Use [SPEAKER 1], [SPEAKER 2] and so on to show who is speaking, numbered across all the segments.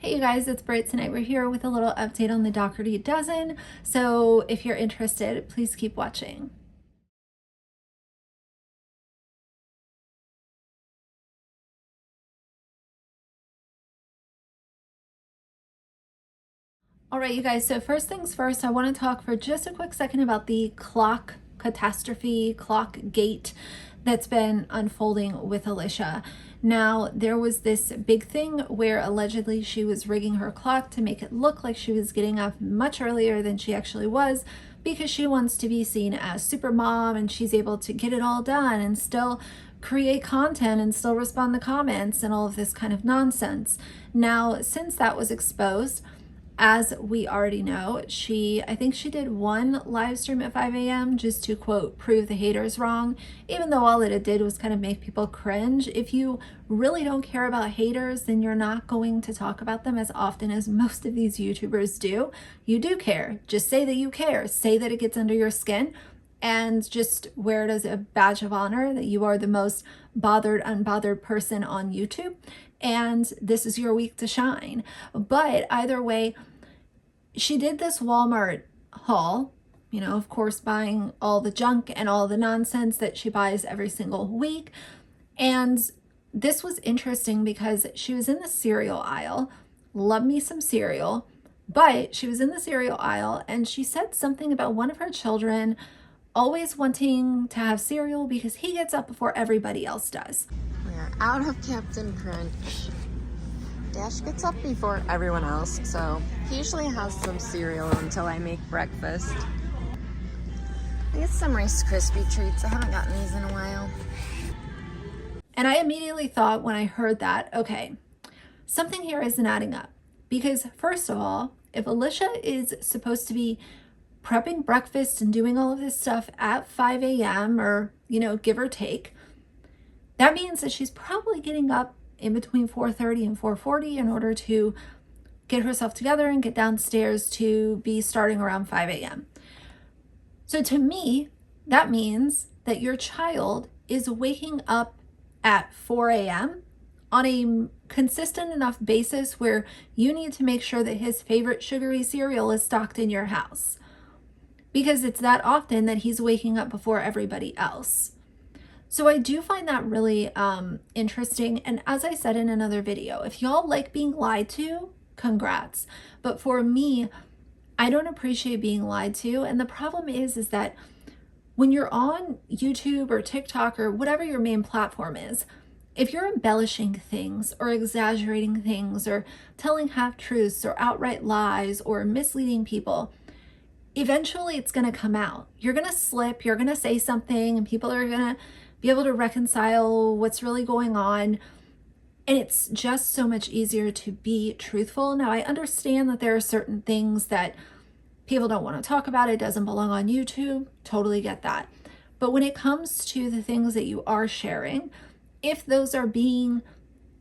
[SPEAKER 1] Hey you guys, it's Britt. Tonight we're here with a little update on the Dougherty Dozen. So if you're interested, please keep watching. All right, you guys, so first things first, I want to talk for just a quick second about the clock catastrophe, clock gate that's been unfolding with Alicia. Now, there was this big thing where allegedly she was rigging her clock to make it look like she was getting up much earlier than she actually was because she wants to be seen as super mom and she's able to get it all done and still create content and still respond to comments and all of this kind of nonsense. Now, since that was exposed, as we already know, I think she did one live stream at 5 a.m. just to, quote, prove the haters wrong, even though all that it did was kind of make people cringe. If you really don't care about haters, then you're not going to talk about them as often as most of these YouTubers do. You do care. Just say that you care. Say that it gets under your skin and just wear it as a badge of honor that you are the most bothered, unbothered person on YouTube. And this is your week to shine. But either way, she did this Walmart haul, you know, of course, buying all the junk and all the nonsense that she buys every single week. And this was interesting because she was in the cereal aisle, love me some cereal, but she was in the cereal aisle and she said something about one of her children always wanting to have cereal because he gets up before everybody else does.
[SPEAKER 2] We're out of Captain Crunch. Dash gets up before everyone else, so he usually has some cereal until I make breakfast. I get some Rice Krispie treats. I haven't gotten these in a while.
[SPEAKER 1] And I immediately thought when I heard that, okay, something here isn't adding up. Because first of all, if Alicia is supposed to be prepping breakfast and doing all of this stuff at 5 a.m. or, you know, give or take, that means that she's probably getting up in between 4:30 and 4:40 in order to get herself together and get downstairs to be starting around 5 a.m. So to me, that means that your child is waking up at 4 a.m. on a consistent enough basis where you need to make sure that his favorite sugary cereal is stocked in your house, because it's that often that he's waking up before everybody else. So I do find that really interesting. And as I said in another video, if y'all like being lied to, congrats. But for me, I don't appreciate being lied to. And the problem is that when you're on YouTube or TikTok or whatever your main platform is, if you're embellishing things or exaggerating things or telling half-truths or outright lies or misleading people, eventually it's going to come out. You're going to slip, you're going to say something, and people are going to be able to reconcile what's really going on. And it's just so much easier to be truthful. Now, I understand that there are certain things that people don't want to talk about. It doesn't belong on YouTube. Totally get that. But when it comes to the things that you are sharing, if those are being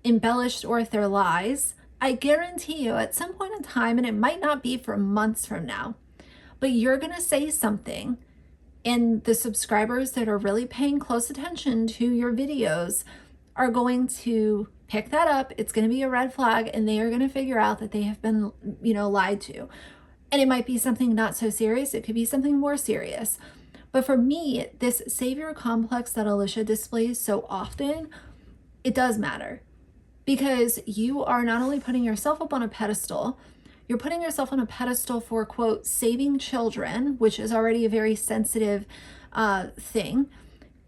[SPEAKER 1] embellished or if they're lies, I guarantee you at some point in time, and it might not be for months from now, but you're going to say something, and the subscribers that are really paying close attention to your videos are going to pick that up. It's going to be a red flag, and they are going to figure out that they have been, you know, lied to. And it might be something not so serious. It could be something more serious. But for me, this savior complex that Alicia displays so often, it does matter, because you are not only putting yourself up on a pedestal, you're putting yourself on a pedestal for, quote, saving children, which is already a very sensitive thing.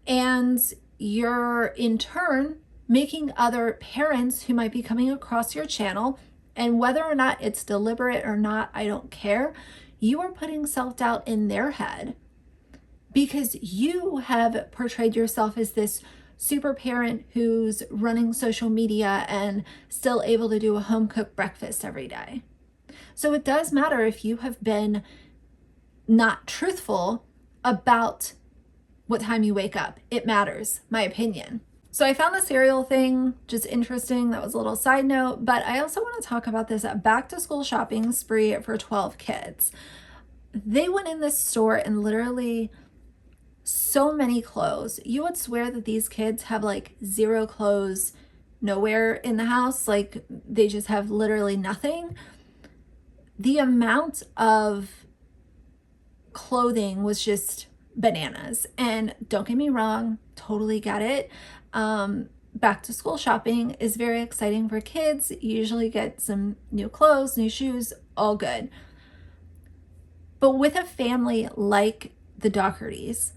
[SPEAKER 1] And you're in turn making other parents who might be coming across your channel, and whether or not it's deliberate or not, I don't care, you are putting self-doubt in their head because you have portrayed yourself as this super parent who's running social media and still able to do a home-cooked breakfast every day. So it does matter if you have been not truthful about what time you wake up. It matters, my opinion. So I found the cereal thing just interesting. That was a little side note, but I also want to talk about this back to school shopping spree for 12 kids. They went in this store and literally so many clothes. You would swear that these kids have like zero clothes nowhere in the house, like they just have literally nothing. The amount of clothing was just bananas. And don't get me wrong, totally get it. Back to school shopping is very exciting for kids. You usually get some new clothes, new shoes, all good. But with a family like the Doughertys,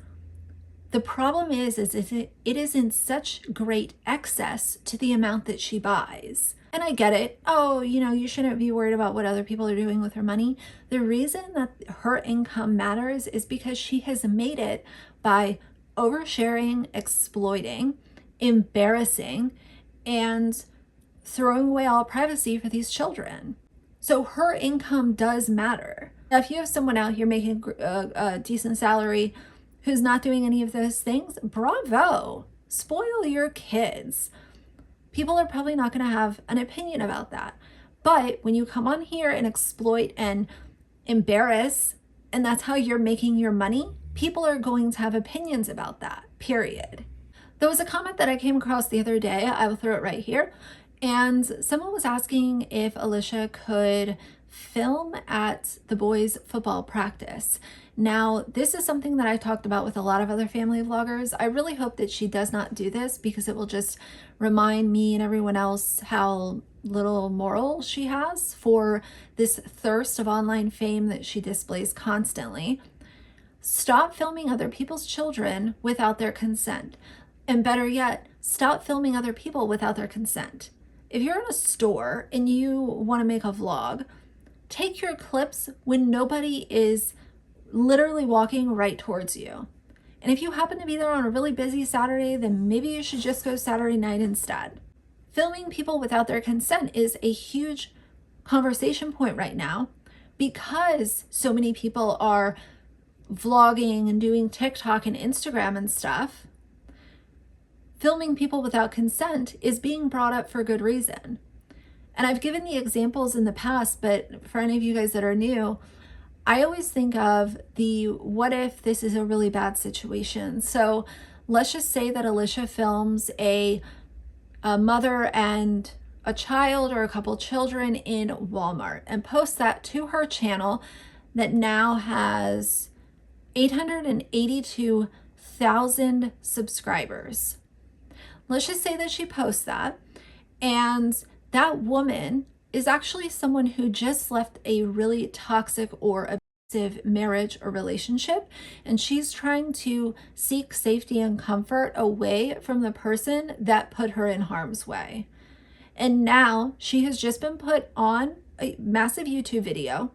[SPEAKER 1] the problem is it is in such great excess to the amount that she buys. And I get it. Oh, you shouldn't be worried about what other people are doing with her money. The reason that her income matters is because she has made it by oversharing, exploiting, embarrassing, and throwing away all privacy for these children. So her income does matter. Now, if you have someone out here making a decent salary who's not doing any of those things, bravo, spoil your kids. People are probably not going to have an opinion about that. But when you come on here and exploit and embarrass, and that's how you're making your money, people are going to have opinions about that, period. There was a comment that I came across the other day. I will throw it right here. And someone was asking if Alicia could film at the boys' football practice. Now, this is something that I talked about with a lot of other family vloggers. I really hope that she does not do this because it will just remind me and everyone else how little moral she has for this thirst of online fame that she displays constantly. Stop filming other people's children without their consent. And better yet, stop filming other people without their consent. If you're in a store and you want to make a vlog, take your clips when nobody is literally walking right towards you. And if you happen to be there on a really busy Saturday, then maybe you should just go Saturday night instead. Filming people without their consent is a huge conversation point right now because so many people are vlogging and doing TikTok and Instagram and stuff. Filming people without consent is being brought up for good reason. And I've given the examples in the past, but for any of you guys that are new, I always think of the what if this is a really bad situation. So let's just say that Alicia films a mother and a child or a couple children in Walmart and posts that to her channel that now has 882,000 subscribers. Let's just say that she posts that, and that woman is actually someone who just left a really toxic or abusive marriage or relationship, and she's trying to seek safety and comfort away from the person that put her in harm's way. And now she has just been put on a massive YouTube video,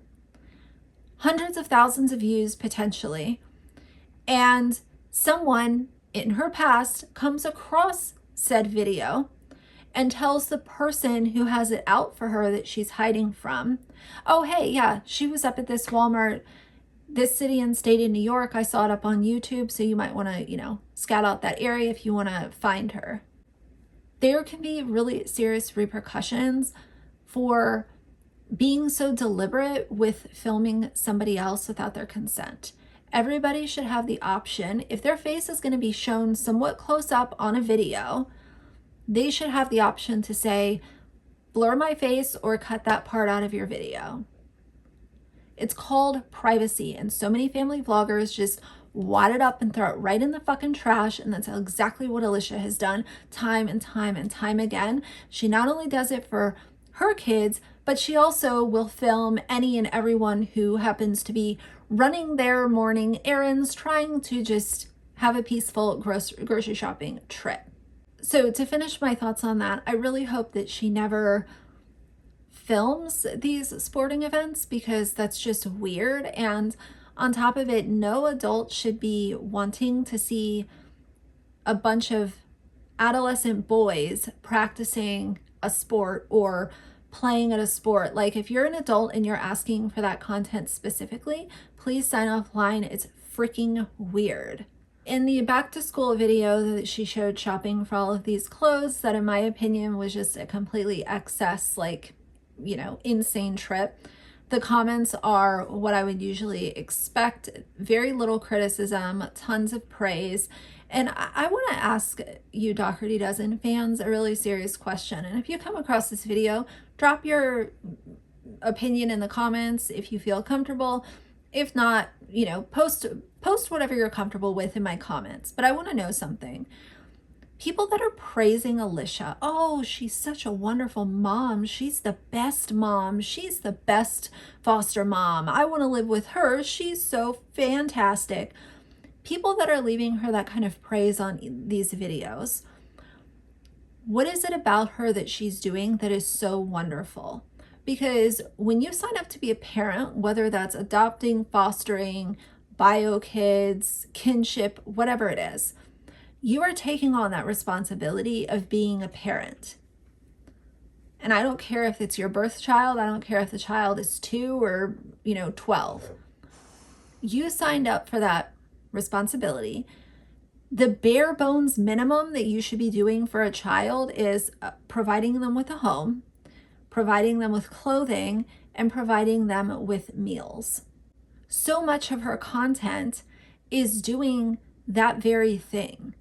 [SPEAKER 1] hundreds of thousands of views potentially, and someone in her past comes across said video and tells the person who has it out for her that she's hiding from, oh, hey, yeah, she was up at this Walmart, this city and state in New York. I saw it up on YouTube, so you might want to, scout out that area if you want to find her. There can be really serious repercussions for being so deliberate with filming somebody else without their consent. Everybody should have the option, if their face is going to be shown somewhat close up on a video, they should have the option to say, blur my face or cut that part out of your video. It's called privacy, and so many family vloggers just wad it up and throw it right in the fucking trash, and that's exactly what Alicia has done time and time and time again. She not only does it for her kids, but she also will film any and everyone who happens to be running their morning errands, trying to just have a peaceful grocery shopping trip. So to finish my thoughts on that, I really hope that she never films these sporting events because that's just weird. And on top of it, no adult should be wanting to see a bunch of adolescent boys practicing a sport or playing at a sport. Like, if you're an adult and you're asking for that content specifically, please sign offline. It's freaking weird. In the back to school video that she showed shopping for all of these clothes, that in my opinion was just a completely excess, insane trip. The comments are what I would usually expect. Very little criticism, tons of praise. And I want to ask you Dougherty Dozen fans a really serious question. And if you come across this video, drop your opinion in the comments if you feel comfortable. If not, post whatever you're comfortable with in my comments. But I want to know something. People that are praising Alicia, oh, she's such a wonderful mom. She's the best mom. She's the best foster mom. I want to live with her. She's so fantastic. People that are leaving her that kind of praise on these videos, what is it about her that she's doing that is so wonderful? Because when you sign up to be a parent, whether that's adopting, fostering, bio kids, kinship, whatever it is, you are taking on that responsibility of being a parent. And I don't care if it's your birth child. I don't care if the child is 2 or, 12. You signed up for that responsibility. The bare bones minimum that you should be doing for a child is providing them with a home, providing them with clothing, and providing them with meals. So much of her content is doing that very thing.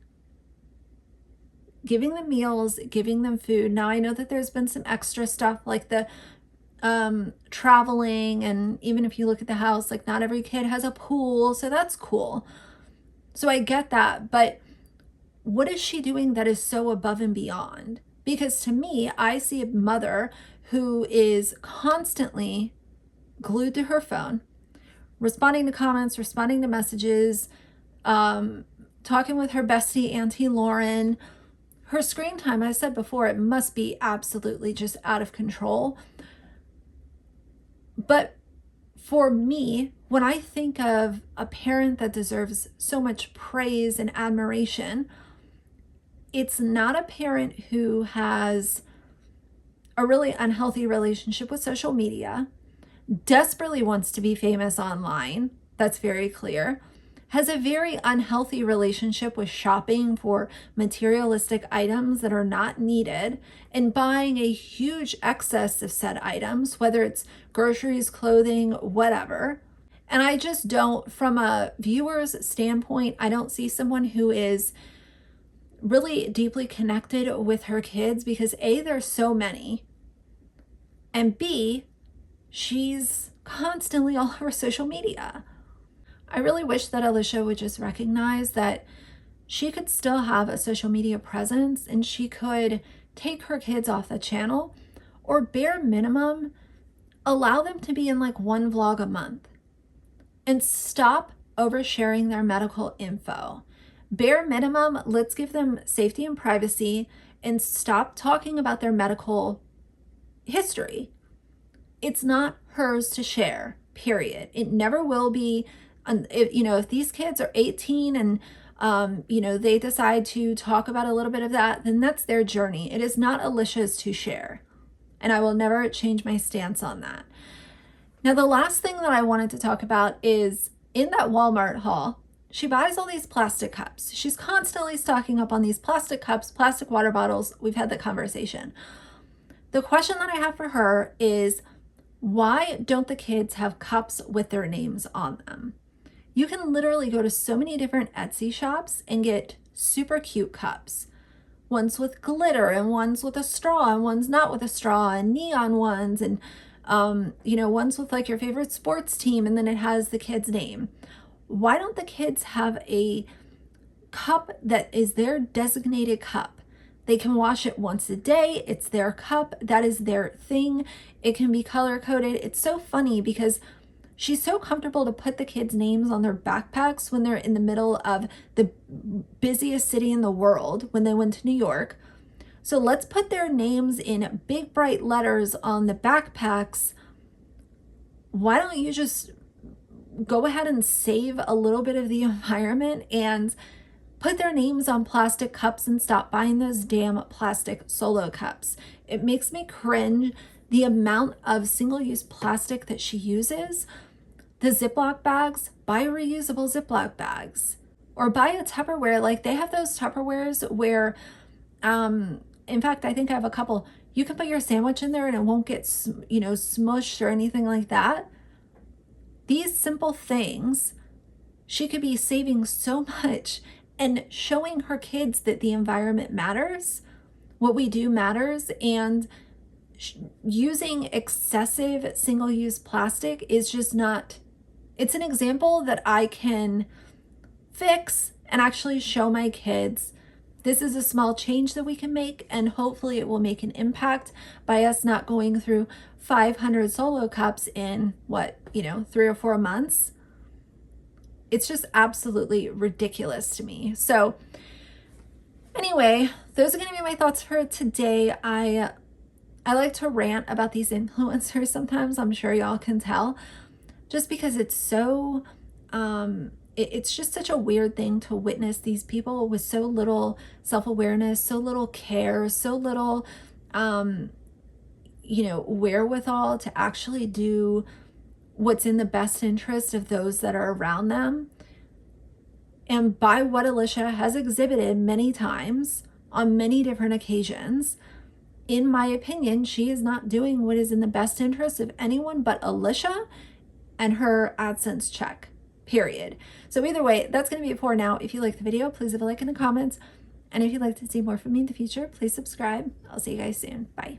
[SPEAKER 1] Giving them meals, giving them food. Now, I know that there's been some extra stuff like the traveling, and even if you look at the house, like not every kid has a pool, so that's cool. So I get that, but what is she doing that is so above and beyond? Because to me, I see a mother who is constantly glued to her phone, responding to comments, responding to messages, talking with her bestie, Auntie Lauren. Her screen time, I said before, it must be absolutely just out of control. But for me, when I think of a parent that deserves so much praise and admiration, it's not a parent who has a really unhealthy relationship with social media, desperately wants to be famous online, that's very clear, has a very unhealthy relationship with shopping for materialistic items that are not needed and buying a huge excess of said items, whether it's groceries, clothing, whatever. And I just don't, from a viewer's standpoint, I don't see someone who is really deeply connected with her kids because A, there's so many, and B, she's constantly all over social media. I really wish that Alicia would just recognize that she could still have a social media presence and she could take her kids off the channel, or bare minimum, allow them to be in like one vlog a month and stop oversharing their medical info. Bare minimum, let's give them safety and privacy and stop talking about their medical history. It's not hers to share, period. It never will be. If these kids are 18 and they decide to talk about a little bit of that, then that's their journey. It is not Alicia's to share. And I will never change my stance on that. Now, the last thing that I wanted to talk about is in that Walmart haul, she buys all these plastic cups. She's constantly stocking up on these plastic cups, plastic water bottles. We've had the conversation. The question that I have for her is, why don't the kids have cups with their names on them? You can literally go to so many different Etsy shops and get super cute cups. Ones with glitter and ones with a straw and ones not with a straw and neon ones and, ones with like your favorite sports team and then it has the kid's name. Why don't the kids have a cup that is their designated cup? They can wash it once a day. It's their cup. That is their thing. It can be color coded. It's so funny because she's so comfortable to put the kids' names on their backpacks when they're in the middle of the busiest city in the world when they went to New York. So let's put their names in big bright letters on the backpacks. Why don't you just go ahead and save a little bit of the environment and put their names on plastic cups and stop buying those damn plastic solo cups? It makes me cringe the amount of single-use plastic that she uses. The Ziploc bags, buy reusable Ziploc bags or buy a Tupperware. Like they have those Tupperwares where, in fact, I think I have a couple. You can put your sandwich in there and it won't get, smushed or anything like that. These simple things, she could be saving so much and showing her kids that the environment matters, what we do matters, and using excessive single-use plastic is just not, it's an example that I can fix and actually show my kids this is a small change that we can make, and hopefully it will make an impact by us not going through 500 solo cups in 3 or 4 months. It's just absolutely ridiculous to me. So anyway, those are going to be my thoughts for today. I like to rant about these influencers sometimes. I'm sure y'all can tell, just because it's so it's just such a weird thing to witness these people with so little self-awareness, so little care, so little wherewithal to actually do what's in the best interest of those that are around them. And by what Alicia has exhibited many times on many different occasions, in my opinion, she is not doing what is in the best interest of anyone but Alicia and her AdSense check, period. So either way, that's going to be it for now. If you like the video, please leave a like in the comments. And if you'd like to see more from me in the future, please subscribe. I'll see you guys soon. Bye.